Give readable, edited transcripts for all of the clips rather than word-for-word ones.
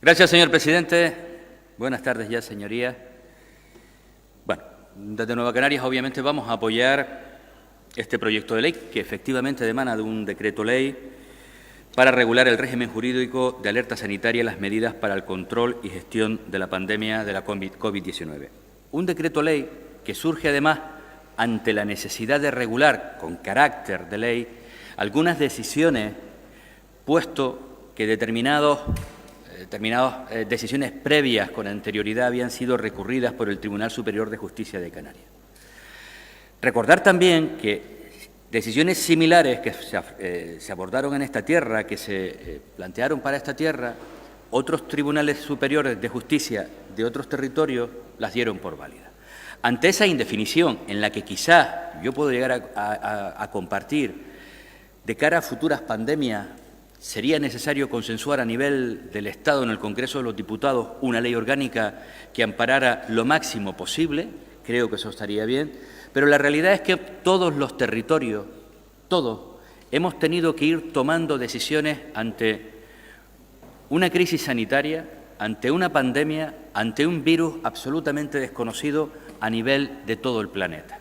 Gracias, señor presidente. Buenas tardes ya, señorías. Bueno, desde Nueva Canarias obviamente vamos a apoyar este proyecto de ley que efectivamente emana de un decreto ley para regular el régimen jurídico de alerta sanitaria y las medidas para el control y gestión de la pandemia de la COVID-19. Un decreto ley que surge además ante la necesidad de regular con carácter de ley algunas decisiones, puesto que determinadas decisiones previas con anterioridad habían sido recurridas por el Tribunal Superior de Justicia de Canarias. Recordar también que decisiones similares que se abordaron en esta tierra, que se plantearon para esta tierra, otros tribunales superiores de justicia de otros territorios las dieron por válidas. Ante esa indefinición en la que quizás yo puedo llegar a compartir de cara a futuras pandemias, sería necesario consensuar a nivel del Estado en el Congreso de los Diputados una ley orgánica que amparara lo máximo posible. Creo que eso estaría bien, pero la realidad es que todos los territorios, todos, hemos tenido que ir tomando decisiones ante una crisis sanitaria, ante una pandemia, ante un virus absolutamente desconocido a nivel de todo el planeta.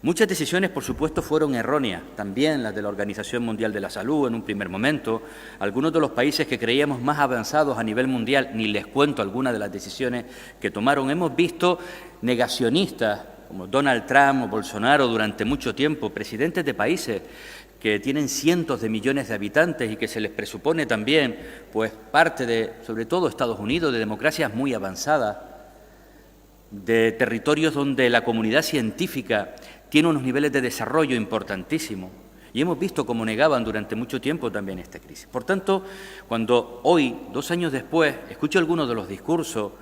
Muchas decisiones, por supuesto, fueron erróneas, también las de la Organización Mundial de la Salud en un primer momento. Algunos de los países que creíamos más avanzados a nivel mundial, ni les cuento algunas de las decisiones que tomaron. Hemos visto negacionistas como Donald Trump o Bolsonaro durante mucho tiempo, presidentes de países que tienen cientos de millones de habitantes y que se les presupone también, pues parte de, sobre todo Estados Unidos, de democracias muy avanzadas, de territorios donde la comunidad científica tiene unos niveles de desarrollo importantísimos, y hemos visto cómo negaban durante mucho tiempo también esta crisis. Por tanto, cuando hoy, 2 años después, escucho algunos de los discursos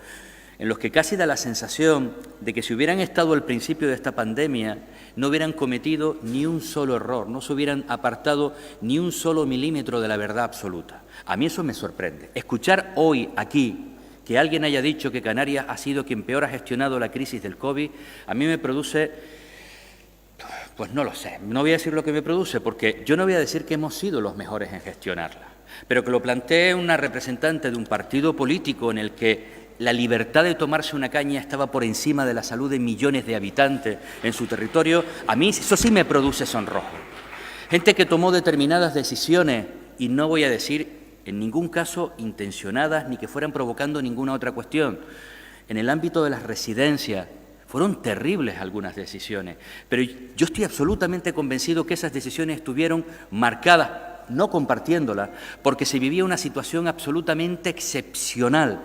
en los que casi da la sensación de que si hubieran estado al principio de esta pandemia no hubieran cometido ni un solo error, no se hubieran apartado ni un solo milímetro de la verdad absoluta. A mí eso me sorprende. Escuchar hoy aquí que alguien haya dicho que Canarias ha sido quien peor ha gestionado la crisis del COVID, a mí me produce, pues no lo sé, no voy a decir lo que me produce, porque yo no voy a decir que hemos sido los mejores en gestionarla, pero que lo plantee una representante de un partido político en el que la libertad de tomarse una caña estaba por encima de la salud de millones de habitantes en su territorio, a mí eso sí me produce sonrojo. Gente que tomó determinadas decisiones, y no voy a decir en ningún caso intencionadas ni que fueran provocando ninguna otra cuestión. En el ámbito de las residencias fueron terribles algunas decisiones, pero yo estoy absolutamente convencido que esas decisiones estuvieron marcadas, no compartiéndolas, porque se vivía una situación absolutamente excepcional,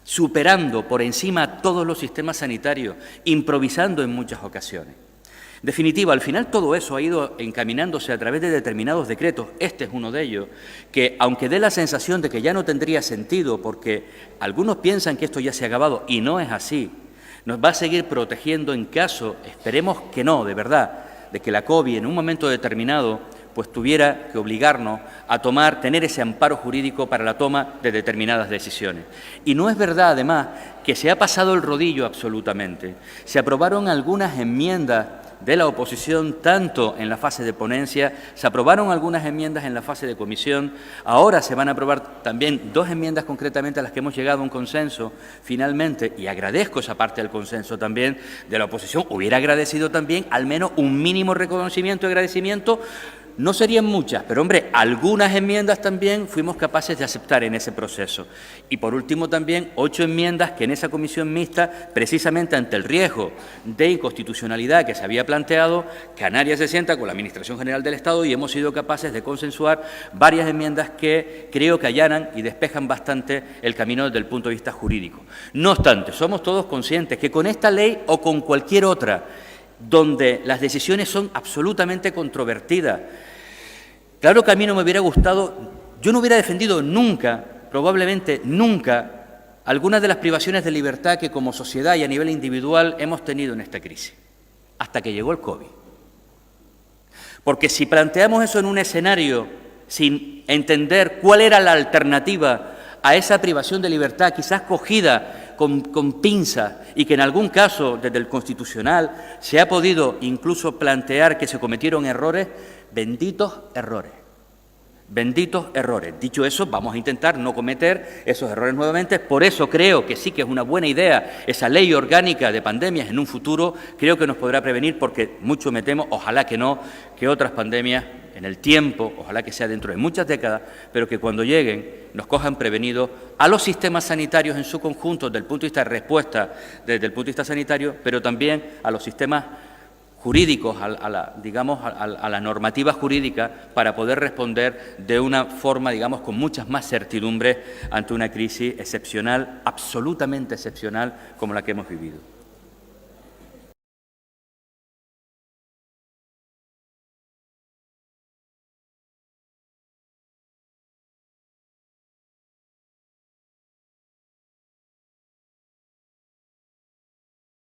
superando por encima todos los sistemas sanitarios, improvisando en muchas ocasiones. En definitiva, al final todo eso ha ido encaminándose a través de determinados decretos, este es uno de ellos, que aunque dé la sensación de que ya no tendría sentido, porque algunos piensan que esto ya se ha acabado, y no es así, nos va a seguir protegiendo en caso, esperemos que no, de verdad, de que la COVID en un momento determinado pues tuviera que obligarnos a tener ese amparo jurídico para la toma de determinadas decisiones. Y no es verdad, además, que se ha pasado el rodillo absolutamente. Se aprobaron algunas enmiendas de la oposición, tanto en la fase de ponencia, se aprobaron algunas enmiendas en la fase de comisión, ahora se van a aprobar también 2 enmiendas concretamente a las que hemos llegado a un consenso finalmente, y agradezco esa parte del consenso también de la oposición. Hubiera agradecido también al menos un mínimo reconocimiento y agradecimiento. No serían muchas, pero hombre, algunas enmiendas también fuimos capaces de aceptar en ese proceso. Y por último también 8 enmiendas que en esa comisión mixta, precisamente ante el riesgo de inconstitucionalidad que se había planteado, Canarias se sienta con la Administración General del Estado y hemos sido capaces de consensuar varias enmiendas que creo que allanan y despejan bastante el camino desde el punto de vista jurídico. No obstante, somos todos conscientes que con esta ley o con cualquier otra, donde las decisiones son absolutamente controvertidas. Claro que a mí no me hubiera gustado, yo no hubiera defendido nunca, probablemente nunca, algunas de las privaciones de libertad que como sociedad y a nivel individual hemos tenido en esta crisis, hasta que llegó el COVID. Porque si planteamos eso en un escenario sin entender cuál era la alternativa a esa privación de libertad, quizás cogida con pinzas, y que en algún caso desde el Constitucional se ha podido incluso plantear que se cometieron errores, benditos errores. Benditos errores. Dicho eso, vamos a intentar no cometer esos errores nuevamente. Por eso creo que sí que es una buena idea esa ley orgánica de pandemias en un futuro. Creo que nos podrá prevenir porque mucho me temo, ojalá que no, que otras pandemias en el tiempo, ojalá que sea dentro de muchas décadas, pero que cuando lleguen nos cojan prevenidos a los sistemas sanitarios en su conjunto desde el punto de vista de respuesta, desde el punto de vista sanitario, pero también a los sistemas jurídicos, a la normativa jurídica, para poder responder de una forma, digamos, con muchas más certidumbres ante una crisis excepcional, absolutamente excepcional, como la que hemos vivido.